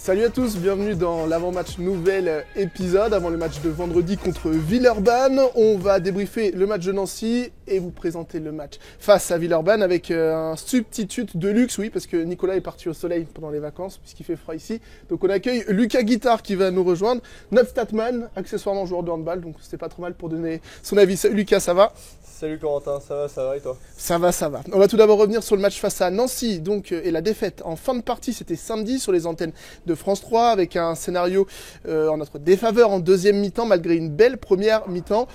Salut à tous, bienvenue dans l'avant-match nouvel épisode, avant le match de vendredi contre Villeurbanne. On va débriefer le match de Nancy et vous présenter le match face à Villeurbanne avec un substitut de luxe, oui, parce que Nicolas est parti au soleil pendant les vacances, puisqu'il fait froid ici. Donc on accueille Lucas Guittard qui va nous rejoindre, notre statman, accessoirement joueur de handball, donc c'était pas trop mal pour donner son avis. Salut Lucas, ça va ? Salut Corentin, ça va et toi? Ça va. On va tout d'abord revenir sur le match face à Nancy, donc, et la défaite en fin de partie, c'était samedi sur les antennes de France 3, avec un scénario en notre défaveur en deuxième mi-temps, malgré une belle première mi-temps.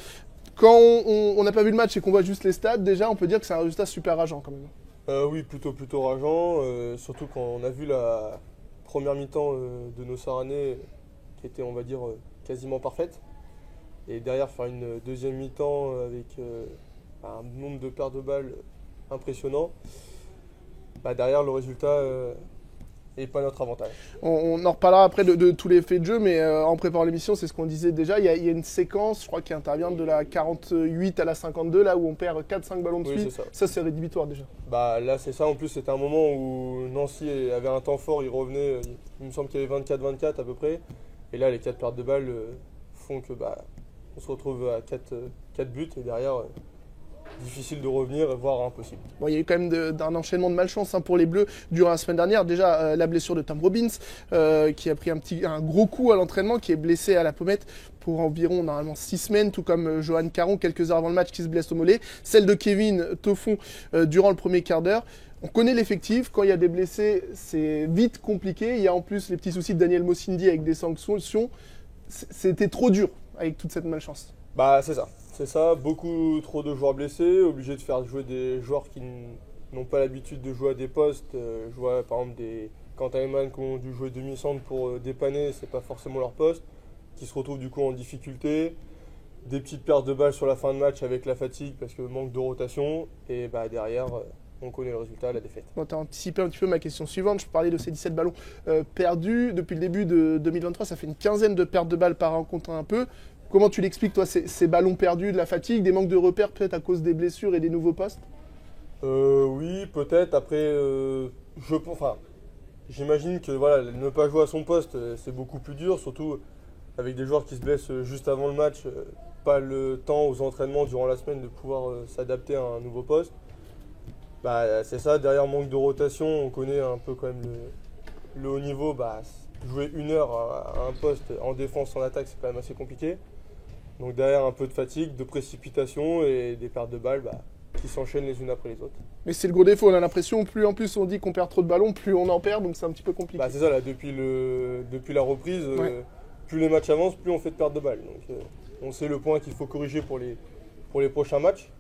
Quand on n'a pas vu le match et qu'on voit juste les stats, déjà on peut dire que c'est un résultat super rageant quand même. Oui, plutôt rageant, surtout quand on a vu la première mi-temps de nos Saranais, qui était, on va dire, quasiment parfaite. Et derrière faire une deuxième mi-temps avec un nombre de pertes de balles impressionnant, derrière le résultat n'est pas notre avantage. On en reparlera après de tous les faits de jeu, mais en préparant l'émission, c'est ce qu'on disait déjà. Il y a une séquence, je crois, qui intervient de la 48 à la 52, là où on perd 4-5 ballons de suite. Oui, ça, c'est rédhibitoire déjà. Là, c'est ça. En plus, c'était un moment où Nancy avait un temps fort. Il revenait, il me semble qu'il y avait 24-24 à peu près. Et là, les 4 pertes de balles font que on se retrouve à 4 buts. Et derrière, difficile de revenir, voire impossible. Bon, il y a eu quand même un enchaînement de malchance pour les Bleus durant la semaine dernière. Déjà, la blessure de Tom Robbins, qui a pris un gros coup à l'entraînement, qui est blessé à la pommette pour environ normalement 6 semaines, tout comme Johan Caron, quelques heures avant le match, qui se blesse au mollet. Celle de Kevin Toffon durant le premier quart d'heure. On connaît l'effectif, quand il y a des blessés, c'est vite compliqué. Il y a en plus les petits soucis de Daniel Mossindi avec des sanctions. C'était trop dur avec toute cette malchance. C'est ça, beaucoup trop de joueurs blessés, obligés de faire jouer des joueurs qui n'ont pas l'habitude de jouer à des postes. Je vois par exemple des Quentin Eman qui ont dû jouer demi-centre pour dépanner, c'est pas forcément leur poste, qui se retrouvent du coup en difficulté. Des petites pertes de balles sur la fin de match avec la fatigue parce que manque de rotation. Et derrière, on connaît le résultat, la défaite. Bon, tu as anticipé un petit peu ma question suivante. Je parlais de ces 17 ballons perdus. Depuis le début de 2023, ça fait une quinzaine de pertes de balles par rencontre un peu. Comment tu l'expliques, toi, ces ballons perdus, de la fatigue, des manques de repères, peut-être à cause des blessures et des nouveaux postes? Oui, peut-être. Après, j'imagine que ne pas jouer à son poste, c'est beaucoup plus dur, surtout avec des joueurs qui se blessent juste avant le match, pas le temps aux entraînements durant la semaine de pouvoir s'adapter à un nouveau poste. C'est ça, derrière manque de rotation, on connaît un peu quand même le haut niveau. Jouer 1 heure à un poste en défense, en attaque, c'est quand même assez compliqué. Donc derrière un peu de fatigue, de précipitation et des pertes de balles qui s'enchaînent les unes après les autres. Mais c'est le gros défaut, on a l'impression, plus en plus on dit qu'on perd trop de ballons, plus on en perd, donc c'est un petit peu compliqué. C'est ça, là, depuis la reprise, plus les matchs avancent, plus on fait de pertes de balles. Donc on sait le point qu'il faut corriger pour les prochains matchs.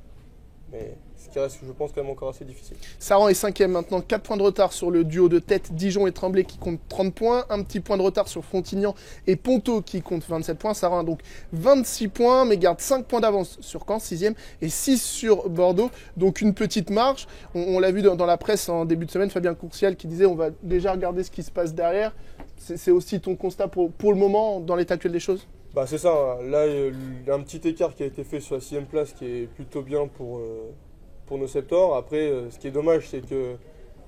Mais ce qui reste, je pense, quand même encore assez difficile. Saran est 5e maintenant, 4 points de retard sur le duo de tête Dijon et Tremblay qui compte 30 points. Un petit point de retard sur Frontignan et Ponto qui compte 27 points. Saran a donc 26 points, mais garde 5 points d'avance sur Caen, 6e, et 6 sur Bordeaux. Donc une petite marge. On l'a vu dans la presse en début de semaine, Fabien Courcial qui disait on va déjà regarder ce qui se passe derrière. C'est aussi ton constat pour le moment, dans l'état actuel des choses? C'est ça, hein. Là, il y a un petit écart qui a été fait sur la 6e place qui est plutôt bien pour nos Septors. Après, ce qui est dommage, c'est que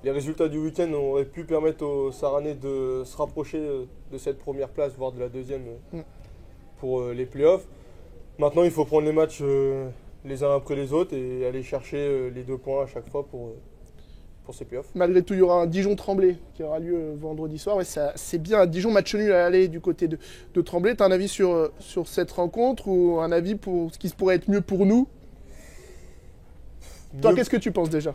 les résultats du week-end auraient pu permettre aux Saranais de se rapprocher de cette première place, voire de la deuxième pour les playoffs. Maintenant, il faut prendre les matchs les uns après les autres et aller chercher les 2 points à chaque fois pour ces playoffs. Malgré tout, il y aura un Dijon-Tremblay qui aura lieu vendredi soir. C'est bien un Dijon match nul à aller du côté de Tremblay. Tu as un avis sur cette rencontre ou un avis pour ce qui pourrait être mieux pour nous? Toi, qu'est-ce que tu penses déjà?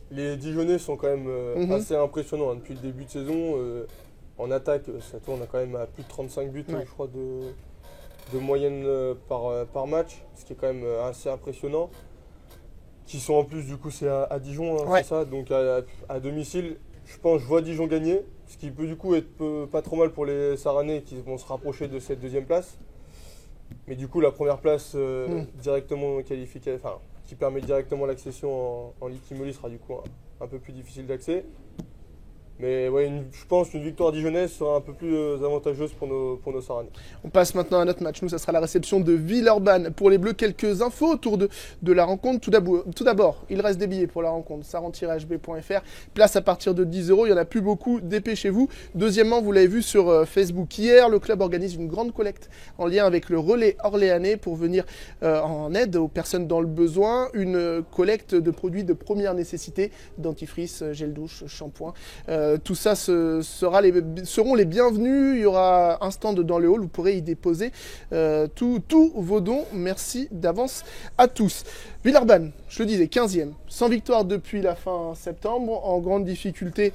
Les Dijonnais sont quand même assez impressionnants, hein. Depuis le début de saison, en attaque, ça tourne quand même à plus de 35 buts, je crois, de moyenne par match, ce qui est quand même assez impressionnant. Qui sont en plus, du coup, c'est à Dijon, hein, c'est ça, donc à domicile. Je vois Dijon gagner, ce qui peut du coup être pas trop mal pour les Saranais qui vont se rapprocher de cette 2e place. Mais du coup, la première place directement qualifiée, qui permet directement l'accession en Ligue Kimoli sera du coup un peu plus difficile d'accès. Mais ouais, je pense qu'une victoire dijonnaise sera un peu plus avantageuse pour nos Sarranais. On passe maintenant à notre match. Nous, ça sera la réception de Villeurbanne pour les Bleus. Quelques infos autour de la rencontre. Tout d'abord, il reste des billets pour la rencontre. saran-hb.fr. Place à partir de 10 €. Il n'y en a plus beaucoup. Dépêchez-vous. Deuxièmement, vous l'avez vu sur Facebook hier, le club organise une grande collecte en lien avec le relais orléanais pour venir en aide aux personnes dans le besoin. Une collecte de produits de première nécessité, dentifrice, gel douche, shampoing. Tout ça seront les bienvenus. Il y aura un stand dans le hall. Vous pourrez y déposer tous vos dons. Merci d'avance à tous. Villeurbanne, je le disais, 15e. Sans victoire depuis la fin septembre. En grande difficulté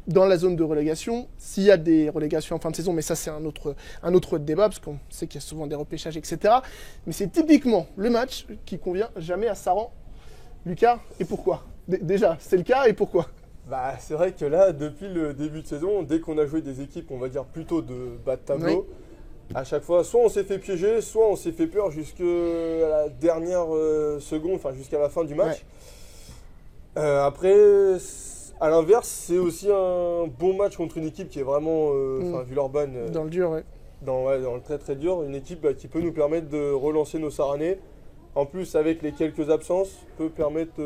dans la zone de relégation. S'il y a des relégations en fin de saison, mais ça c'est un autre débat, parce qu'on sait qu'il y a souvent des repêchages, etc. Mais c'est typiquement le match qui convient jamais à Saran. Lucas, et pourquoi? Déjà, c'est le cas, et pourquoi? Bah, c'est vrai que là, depuis le début de saison, dès qu'on a joué des équipes, on va dire plutôt de bas de tableau, à chaque fois, soit on s'est fait piéger, soit on s'est fait peur jusqu'à la dernière seconde, enfin jusqu'à la fin du match. Après, à l'inverse, c'est aussi un bon match contre une équipe qui est vraiment, Villeurbanne, dans le dur, ouais. Dans le très très dur, une équipe qui peut nous permettre de relancer nos Sarranais. En plus, avec les quelques absences, peut permettre,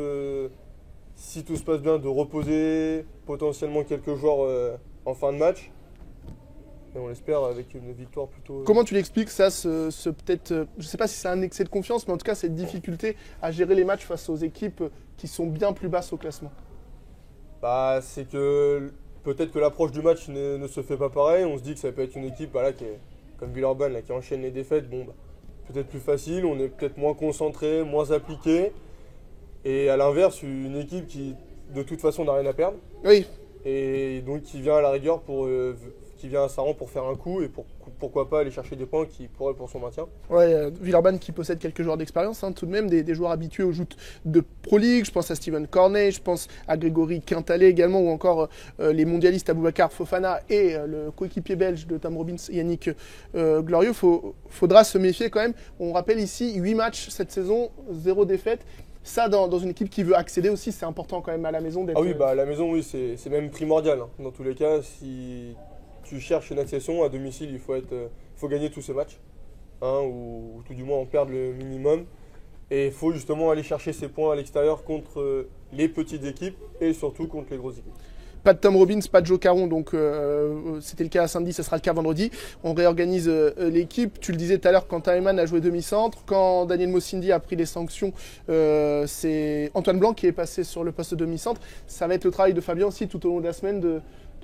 si tout se passe bien, de reposer potentiellement quelques joueurs en fin de match. Et on l'espère avec une victoire plutôt... Comment tu l'expliques ça, peut-être, je ne sais pas si c'est un excès de confiance, mais en tout cas cette difficulté à gérer les matchs face aux équipes qui sont bien plus basses au classement? Bah, c'est que peut-être que l'approche du match ne se fait pas pareil. On se dit que ça peut être une équipe qui est, comme Villeurbanne, qui enchaîne les défaites. Bon, peut-être plus facile, on est peut-être moins concentré, moins appliqué. Et à l'inverse, une équipe qui de toute façon n'a rien à perdre. Oui. Et donc qui vient à la rigueur qui vient à Saran pour faire un coup et pourquoi pas aller chercher des points qui pourraient pour son maintien. Ouais, Villeurbanne qui possède quelques joueurs d'expérience, tout de même, des joueurs habitués aux joutes de Pro League. Je pense à Steven Cornet, je pense à Grégory Quintalé également, ou encore les mondialistes Aboubacar Fofana et le coéquipier belge de Tam Robbins, Yannick Glorieux. Faudra se méfier quand même. On rappelle ici 8 matchs cette saison, 0 défaite. Ça, dans une équipe qui veut accéder aussi, c'est important quand même à la maison d'être... Ah oui, à la maison, oui, c'est même primordial. Dans tous les cas, si tu cherches une accession à domicile, il faut gagner tous ces matchs, ou tout du moins en perdre le minimum. Et il faut justement aller chercher ces points à l'extérieur contre les petites équipes et surtout contre les grosses équipes. Pas de Tom Robbins, pas de Joe Caron, donc c'était le cas samedi, ça sera le cas vendredi. On réorganise l'équipe. Tu le disais tout à l'heure, quand Taeman a joué demi-centre, quand Daniel Mossindi a pris les sanctions, c'est Antoine Blanc qui est passé sur le poste de demi-centre. Ça va être le travail de Fabien aussi tout au long de la semaine de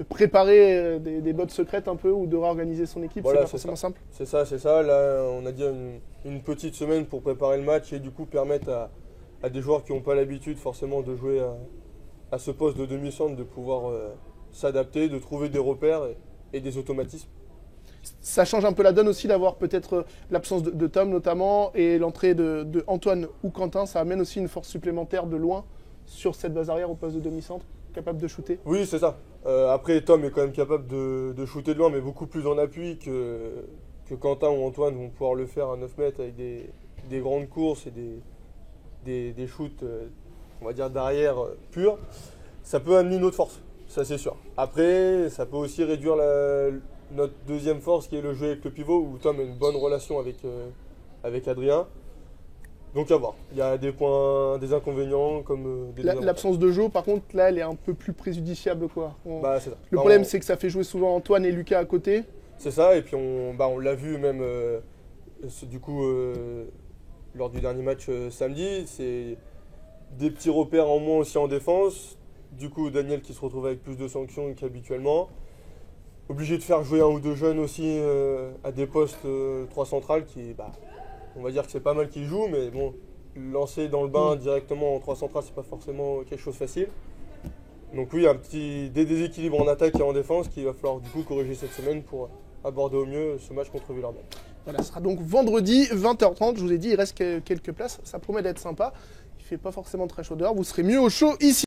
préparer des bottes secrètes un peu ou de réorganiser son équipe. Voilà, c'est pas forcément simple. C'est ça. Là, on a dit une petite semaine pour préparer le match et du coup permettre à des joueurs qui n'ont pas l'habitude forcément de jouer à ce poste de demi-centre de pouvoir s'adapter, de trouver des repères et des automatismes. Ça change un peu la donne aussi d'avoir peut-être l'absence de Tom notamment et l'entrée de Antoine ou Quentin. Ça amène aussi une force supplémentaire de loin sur cette base arrière au poste de demi-centre, capable de shooter. Oui, c'est ça. Après, Tom est quand même capable de shooter de loin, mais beaucoup plus en appui que Quentin ou Antoine vont pouvoir le faire à 9 mètres avec des grandes courses et des shoots, on va dire, d'arrière pur. Ça peut amener une autre force, ça c'est sûr. Après, ça peut aussi réduire notre deuxième force qui est le jeu avec le pivot, où Tom a une bonne relation avec Adrien. Donc à voir. Il y a des points, des inconvénients comme des l'absence de jeu, par contre, là, elle est un peu plus préjudiciable, quoi. C'est ça. Le problème, c'est que ça fait jouer souvent Antoine et Lucas à côté. C'est ça, et puis on l'a vu même lors du dernier match samedi, c'est des petits repères en moins aussi en défense. Du coup, Daniel qui se retrouve avec plus de sanctions qu'habituellement. Obligé de faire jouer un ou deux jeunes aussi à des postes 3 centrales qui, on va dire que c'est pas mal qu'ils jouent, mais bon, lancer dans le bain directement en 3 centrales, c'est pas forcément quelque chose de facile. Donc oui, des déséquilibres en attaque et en défense qu'il va falloir du coup corriger cette semaine pour aborder au mieux ce match contre Villeurbanne. Voilà, ce sera donc vendredi 20h30. Je vous ai dit, il reste quelques places. Ça promet d'être sympa. Il fait pas forcément très chaud dehors. Vous serez mieux au chaud ici.